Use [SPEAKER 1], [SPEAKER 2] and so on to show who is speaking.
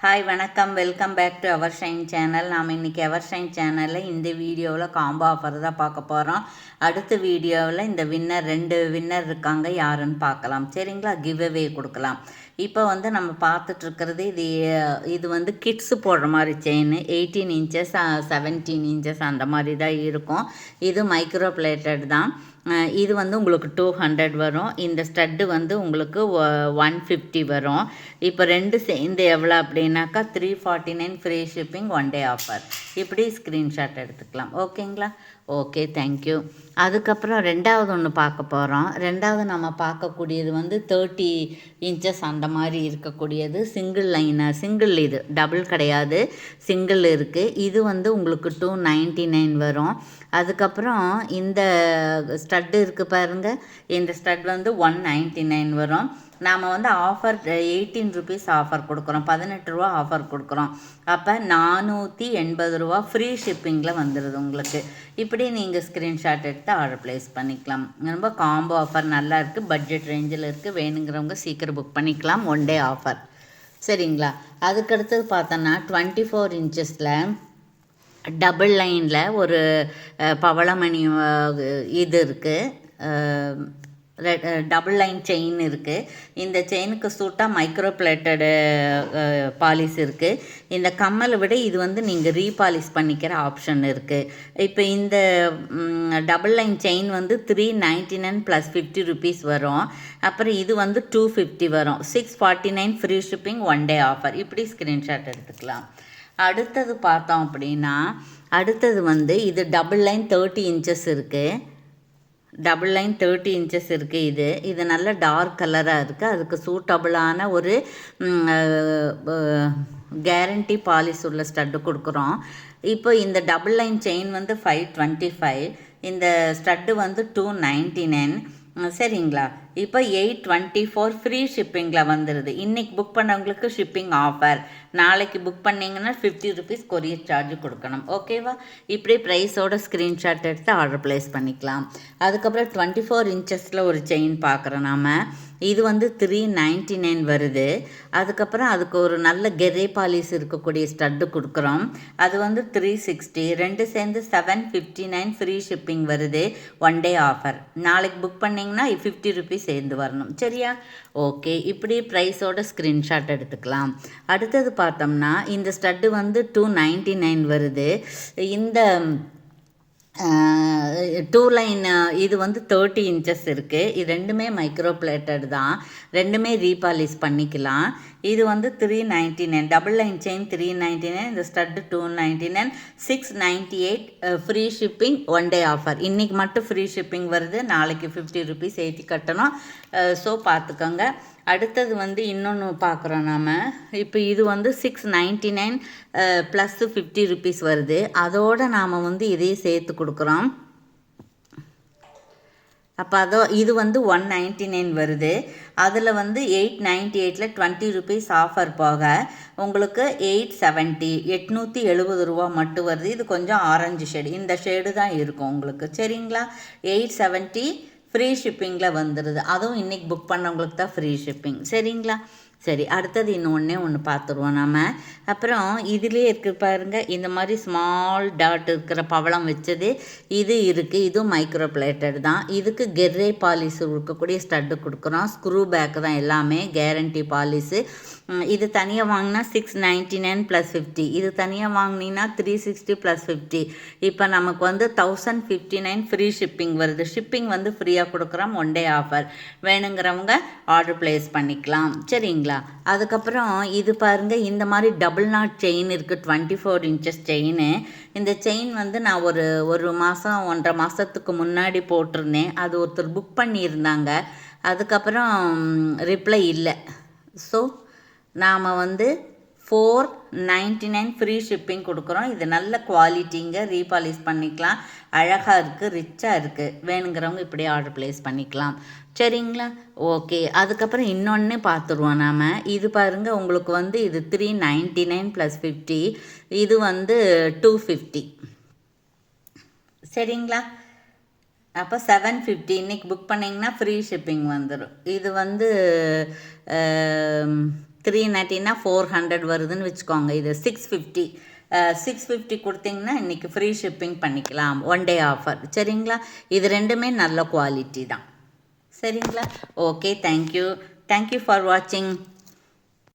[SPEAKER 1] Hi வணக்கம், welcome back to our Shine channel. நாம் இன்றைக்கி அவர் ஷைன் சேனலில் இந்த வீடியோவில் காம்போ ஆஃபர் தான் பார்க்க போகிறோம். அடுத்த வீடியோவில் இந்த ரெண்டு வின்னர் இருக்காங்க, யாருன்னு பார்க்கலாம். சரிங்களா, கிவ் அவே கொடுக்கலாம். இப்போ நம்ம பார்த்துட்ருக்கிறது இது கிட்ஸு போடுற மாதிரி செயின். 18 இன்ச்சஸ் 17 இன்ச்சஸ் அந்த மாதிரி தான் இருக்கும். இது மைக்ரோ பிளேட்டட் தான். இது உங்களுக்கு 200 வரும். இந்த ஸ்டட்டு உங்களுக்கு 150 வரும். இப்போ ரெண்டு சேர்ந்து எவ்வளோ அப்படின்னாக்கா 349 ஃப்ரீ ஷிப்பிங், 1 டே ஆஃபர். இப்படி ஸ்க்ரீன்ஷாட் எடுத்துக்கலாம். ஓகேங்களா? Okay, thank you. அதுக்கப்புறம் ரெண்டாவது ஒன்று பார்க்க போகிறோம். ரெண்டாவது நம்ம பார்க்கக்கூடியது 30 இன்ச்சஸ் அந்த மாதிரி இருக்கக்கூடியது சிங்கிள் லைனர். சிங்கிள், இது டபுள் கிடையாது, சிங்கிள் இருக்குது. இது உங்களுக்கு 299 வரும். அதுக்கப்புறம் இந்த ஸ்டட்டு இருக்குது பாருங்கள், இந்த ஸ்டட் 199 வரும். நாம் ஆஃபர் 18 ருபீஸ் ஆஃபர் கொடுக்குறோம், 18 ரூபா ஆஃபர் கொடுக்குறோம். அப்போ 480 ரூபா ஃப்ரீ ஷிப்பிங்கில் வந்துடுது உங்களுக்கு. இப்படி நீங்கள் ஸ்க்ரீன்ஷாட் எடுத்து ஆர்டர் ப்ளேஸ் பண்ணிக்கலாம். ரொம்ப காம்போ ஆஃபர் நல்லா இருக்குது, பட்ஜெட் ரேஞ்சில் இருக்குது. வேணுங்கிறவங்க சீக்கிரம் புக் பண்ணிக்கலாம், 1 டே ஆஃபர். சரிங்களா? அதுக்கடுத்தது பார்த்தோன்னா 24 இன்ச்சஸில் டபுள் லைனில் ஒரு பவளமணி இது இருக்குது, டபுள் லைன் செயின் இருக்குது. இந்த செயினுக்கு சூட்டாக மைக்ரோ பிளேட்டடு பாலிஷ் இருக்குது. இந்த கம்மலை விட இது நீங்கள் ரீபாலிஷ் பண்ணிக்கிற ஆப்ஷன் இருக்குது. இப்போ இந்த double line chain 399 plus 50 rupees வரும். அப்புறம் இது 250 வரும். 649 ஃப்ரீ ஷிப்பிங், 1 டே ஆஃபர். இப்படி ஸ்க்ரீன்ஷாட் எடுத்துக்கலாம். அடுத்தது பார்த்தோம் அப்படின்னா, அடுத்தது இது டபுள் லைன் 30 இன்ச்சஸ் இருக்குது. டபுள் லைன் 30 இன்ச்சஸ் இருக்குது. இது நல்ல டார்க் கலராக இருக்குது. அதுக்கு சூட்டபுளான ஒரு கேரண்டி பாலிஷ் உள்ள ஸ்டட்டு கொடுக்குறோம். இப்போ இந்த டபுள் லைன் செயின் 525, இந்த ஸ்டட்டு 299. சரிங்களா? இப்போ 824 ஃப்ரீ ஷிப்பிங்கில் வந்துடுது. இன்றைக்கி புக் பண்ணவங்களுக்கு ஷிப்பிங் ஆஃபர். நாளைக்கு புக் பண்ணிங்கன்னா 50 ருபீஸ் கொரியர் சார்ஜ் கொடுக்கணும். ஓகேவா? இப்படி ப்ரைஸோட ஸ்க்ரீன்ஷாட் எடுத்து ஆர்டர் ப்ளேஸ் பண்ணிக்கலாம். அதுக்கப்புறம் 24 இன்ச்சஸில் ஒரு செயின் பார்க்குறோம் நாம். இது 399 வருது. அதுக்கப்புறம் அதுக்கு ஒரு நல்ல கெரே பாலிஸ் இருக்கக்கூடிய ஸ்டட்டு கொடுக்குறோம். அது 360. ரெண்டு சேர்ந்து 759 ஃப்ரீ ஷிப்பிங் வருது, 1 டே ஆஃபர். நாளைக்கு புக் பண்ணிங்கன்னா 50 ருபீஸ் சேர்ந்து வரணும். சரியா? ஓகே, இப்படி ப்ரைஸோட ஸ்க்ரீன்ஷாட் எடுத்துக்கலாம். அடுத்தது பார்த்தோம்னா இந்த ஸ்டட்டு 299 வருது. இந்த 2 லைன் இது 30 இன்ச்சஸ் இருக்குது. இது ரெண்டுமே மைக்ரோ பிளேட்டட் தான், ரெண்டுமே ரீபாலிஷ் பண்ணிக்கலாம். இது 399. டபுள் லைன் செயின் 399, இந்த stud 299, 698 free shipping, 1 day offer. இன்றைக்கி மட்டும் ஃப்ரீ ஷிப்பிங் வருது, நாளைக்கு 50 ருபீஸ் ஏற்றி கட்டணும். ஸோ பார்த்துக்கோங்க. அடுத்தது இன்னொன்று பார்க்குறோம் நாம். இப்போ இது 699 ப்ளஸ் 50 ருபீஸ் வருது. அதோடு நாம் இதையும் சேர்த்து கொடுக்குறோம். அப்போ இது 199 வருது. அதில் 898ல் 20 ருபீஸ் ஆஃபர் போக உங்களுக்கு 870, 870 ரூபா மட்டும் வருது. இது கொஞ்சம் ஆரஞ்சு ஷேடு, இந்த ஷேடு தான் இருக்கும் உங்களுக்கு. சரிங்களா? 870 ஃப்ரீ ஷிப்பிங்கில் வந்துடுது. அதுவும் இன்றைக்கி புக் பண்ணவங்களுக்கு தான் ஃப்ரீ ஷிப்பிங். சரிங்களா? சரி, அடுத்தது ஒன்று பார்த்துருவோம் நாம். அப்புறம் இதுலேயே இருக்குது பாருங்கள், இந்த மாதிரி ஸ்மால் டாட் இருக்கிற பவளம் வச்சது இது இருக்குது. இதுவும் மைக்ரோ பிளேட்டட் தான். இதுக்கு கெர்ரே பாலிஷ் இருக்கக்கூடிய ஸ்டட்டு கொடுக்குறோம். ஸ்க்ரூ பேக்கு தான் எல்லாமே, கேரண்டி பாலிஷு. இது தனியாக வாங்கினா 699 ப்ளஸ் 50. இது தனியாக வாங்கினீங்கன்னா 360 ப்ளஸ் 50. இப்போ நமக்கு 1059 ஃப்ரீ ஷிப்பிங் வருது. ஷிப்பிங் ஃப்ரீயாக கொடுக்குறோம், 1 டே ஆஃபர். வேணுங்கிறவங்க ஆர்டர் ப்ளேஸ் பண்ணிக்கலாம். சரிங்களா? அதுக்கப்புறம் இது பாருங்கள், இந்த மாதிரி டபுள் நாட் செயின் இருக்குது, 24 இன்ச்சஸ் செயின். இந்த செயின் நான் ஒரு மாதம் 1.5 மாதத்துக்கு முன்னாடி போட்டிருந்தேன். அது ஒருத்தர் புக் பண்ணியிருந்தாங்க. அதுக்கப்புறம் ரிப்ளை இல்லை. ஸோ நாம் 499 ஃப்ரீ ஷிப்பிங் கொடுக்குறோம். இது நல்ல குவாலிட்டிங்க, ரீபாலிஷ் பண்ணிக்கலாம். அழகாக இருக்குது, ரிச்சாக இருக்குது. வேணுங்கிறவங்க இப்படி ஆர்டர் ப்ளேஸ் பண்ணிக்கலாம். சரிங்களா? ஓகே. அதுக்கப்புறம் இன்னொன்று பார்த்துருவோம் நாம். இது பாருங்கள், உங்களுக்கு இது 399 ப்ளஸ் 50. இது 250. சரிங்களா? அப்போ 750 இன்றைக்கி புக் பண்ணிங்கன்னா ஃப்ரீ ஷிப்பிங் வந்துடும். இது 390னா 400 வருதுன்னு வச்சுக்கோங்க. இது 650 650 கொடுத்தீங்கன்னா இன்றைக்கி ஃப்ரீ ஷிப்பிங் பண்ணிக்கலாம். 1 டே ஆஃபர். சரிங்களா? இது ரெண்டுமே நல்ல குவாலிட்டி தான். சரிங்களா? ஓகே, தேங்க்யூ ஃபார் வாட்சிங்.